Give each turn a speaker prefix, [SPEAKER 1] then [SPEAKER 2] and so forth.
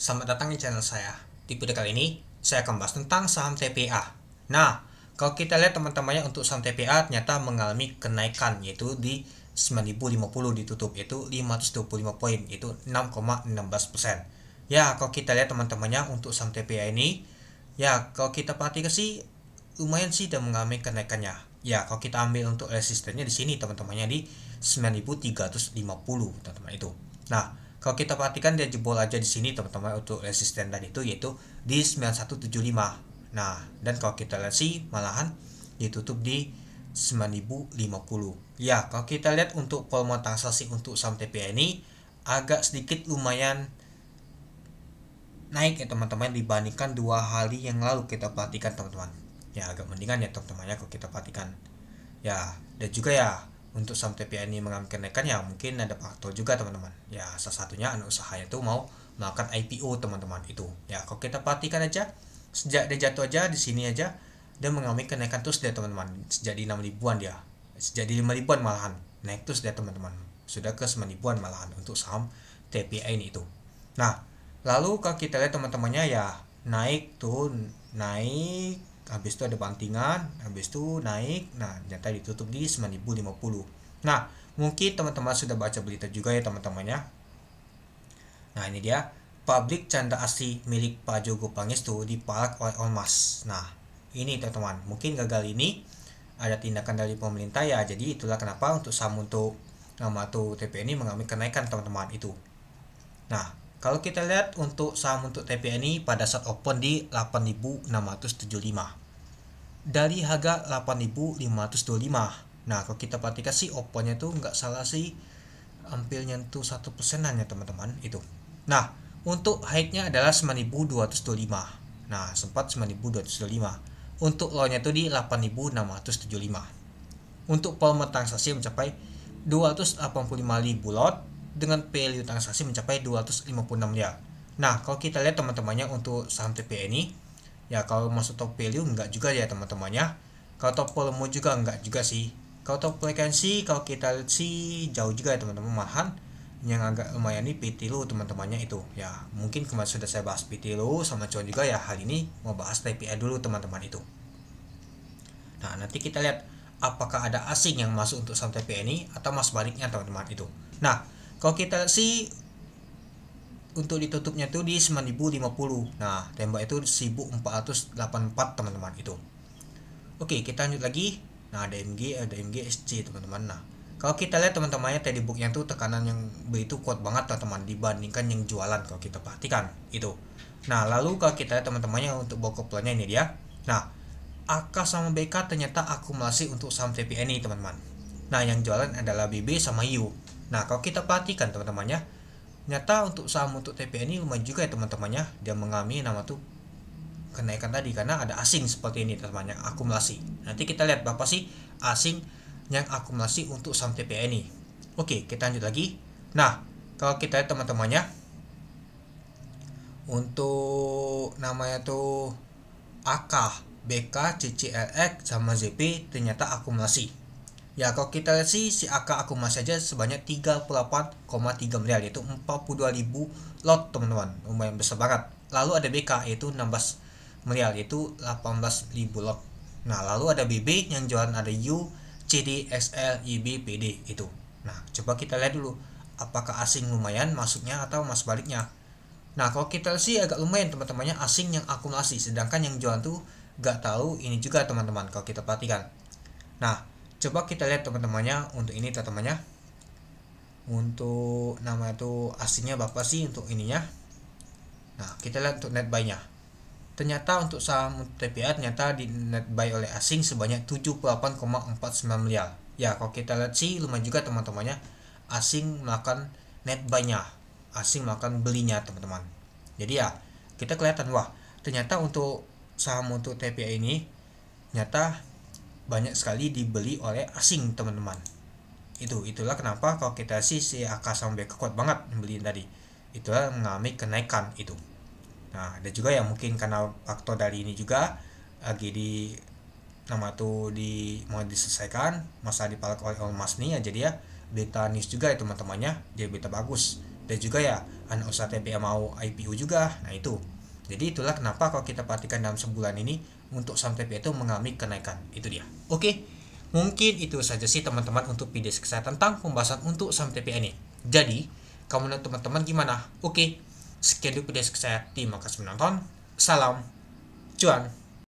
[SPEAKER 1] Selamat datang di channel saya. Di video kali ini, saya akan bahas tentang saham TPA. Nah, kalau kita lihat teman-temannya untuk saham TPA ternyata mengalami kenaikan, yaitu di 9.050 ditutup, yaitu 525 poin, yaitu 6,16%. Ya, kalau kita lihat teman-temannya untuk saham TPA ini, ya kalau kita perhatikan sih lumayan sih dan mengalami kenaikannya. Ya, kalau kita ambil untuk resistennya di sini teman-temannya di 9.350 teman-teman itu. Nah, kalau kita perhatikan dia jebol aja di sini teman-teman untuk resisten tadi itu yaitu di 9175. Nah, dan kalau kita lihat sih malahan ditutup di 9050. Ya, kalau kita lihat untuk volume transaksi untuk saham TPA ini agak sedikit lumayan naik ya teman-teman dibandingkan 2 hari yang lalu kita perhatikan teman-teman. Ya, agak mendingan ya teman-teman ya kalau kita perhatikan. Ya, dan juga ya untuk saham TPA ini mengalami kenaikan ya mungkin ada faktor juga teman-teman. Ya, salah satunya anak usahanya itu mau melakukan IPO teman-teman itu. Ya, kalau kita perhatikan aja sejak dia jatuh aja di sini aja dia mengalami kenaikan terus dia teman-teman. Sejak di 6 ribuan dia. Sejak di 5 ribuan malahan naik terus dia teman-teman. Sudah ke 9 ribuan malahan untuk saham TPA ini itu. Nah, lalu kalau kita lihat teman-temannya ya naik turun naik, habis itu ada bantingan, habis itu naik, nah ternyata ditutup di 9.050. Nah, mungkin teman-teman sudah baca berita juga ya teman-temannya. Nah, ini dia pabrik canda asli milik Pak Jogo Pangestu dipalak oleh Ormas. Nah, ini teman-teman, mungkin gagal ini ada tindakan dari pemerintah ya, jadi itulah kenapa untuk saham untuk nama tuh TP ini mengalami kenaikan teman-teman itu. Nah, kalau kita lihat untuk saham untuk TPA ini pada saat open di 8.675 dari harga 8.525. Nah, kalau kita perhatikan sih opennya tuh nggak salah sih hampir nyentuh 1%-an ya teman-teman itu. Nah, untuk high-nya adalah 9.225. Nah, sempat 9.225. Untuk low-nya tuh di 8.675. Untuk volume transaksi mencapai 285.000 lot dengan value transaksi mencapai 256 miliar. Nah, kalau kita lihat teman-temannya untuk saham TPA ini, ya kalau masuk top value enggak juga ya teman-temannya. Kalau top volume juga enggak juga sih. Kalau top frekuensi kalau kita lihat sih jauh juga ya teman-teman, malahan yang agak lumayan nih Pitilu teman-temannya itu. Ya, mungkin kemarin sudah saya bahas Pitilu sama cuan juga ya, hal ini mau bahas TPA dulu teman-teman itu. Nah, nanti kita lihat apakah ada asing yang masuk untuk saham TPA ini atau mas baliknya teman-teman itu. Nah, kalau kita sih untuk ditutupnya tuh di 9.050. Nah, tembak itu 1.484 teman-teman itu. Oke, kita lanjut lagi. Nah, ada MG SC teman-teman. Nah, kalau kita lihat teman-temannya tadi booknya tuh tekanan yang begitu kuat banget teman-teman dibandingkan yang jualan kalau kita perhatikan itu. Nah, lalu kalau kita lihat teman-temannya untuk bokop plan-nya ini dia. Nah, AK sama BK ternyata akumulasi untuk saham TPA ini teman-teman. Nah, yang jualan adalah BB sama U. Nah, kalau kita perhatikan teman-temannya, ternyata untuk saham untuk TPA ini lumayan juga ya teman-temannya. Dia mengalami nama tuh kenaikan tadi karena ada asing seperti ini teman-teman yang akumulasi. Nanti kita lihat berapa sih asing yang akumulasi untuk saham TPA ini. Oke, kita lanjut lagi. Nah, kalau kita lihat teman-temannya untuk namanya tuh AK, BK, CCLX sama ZP ternyata akumulasi. Ya, kalau kita lihat sih si AK akumulasi aja sebanyak 38,3 miliar yaitu 42.000 lot teman-teman. Lumayan besar banget. Lalu ada BK yaitu 16 miliar yaitu 18.000 lot. Nah, lalu ada BB yang jualan ada U, CD, XL, IB, PD itu. Nah, coba kita lihat dulu apakah asing lumayan masuknya atau mas baliknya. Nah, kalau kita sih agak lumayan teman-temannya asing yang akumulasi, sedangkan yang jualan tuh gak tahu ini juga teman-teman kalau kita perhatikan. Nah, coba kita lihat teman-temannya untuk ini teman-temannya. Untuk nama itu asingnya berapa sih untuk ininya. Nah, kita lihat untuk net buy-nya. Ternyata untuk saham TPA ternyata di net buy oleh asing sebanyak 78,49 miliar. Ya, kalau kita lihat sih lumayan juga teman-temannya asing melakukan net buy-nya. Asing melakukan belinya teman-teman. Jadi ya, kita kelihatan wah, ternyata untuk saham untuk TPA ini ternyata banyak sekali dibeli oleh asing teman-teman. Itulah kenapa kalau kita si AK sama BK kuat banget beliin tadi. Itulah mengalami kenaikan itu. Nah, ada juga yang mungkin karena faktor dari ini juga lagi di nama tuh di mau diselesaikan masa dipalak oleh Ormas nih ya, jadi ya beta news juga ya teman-temannya, jadi beta bagus. dan juga ya anak usaha TPA mau IPO juga. Nah itu, jadi itulah kenapa kalau kita perhatikan dalam sebulan ini untuk saham TPA itu mengalami kenaikan. Itu dia. Oke, mungkin itu saja sih teman-teman untuk video saya tentang pembahasan untuk saham TPA ini. Jadi kamu dan teman-teman gimana? Oke, sekian dulu video saya. Terima kasih menonton. Salam cuan.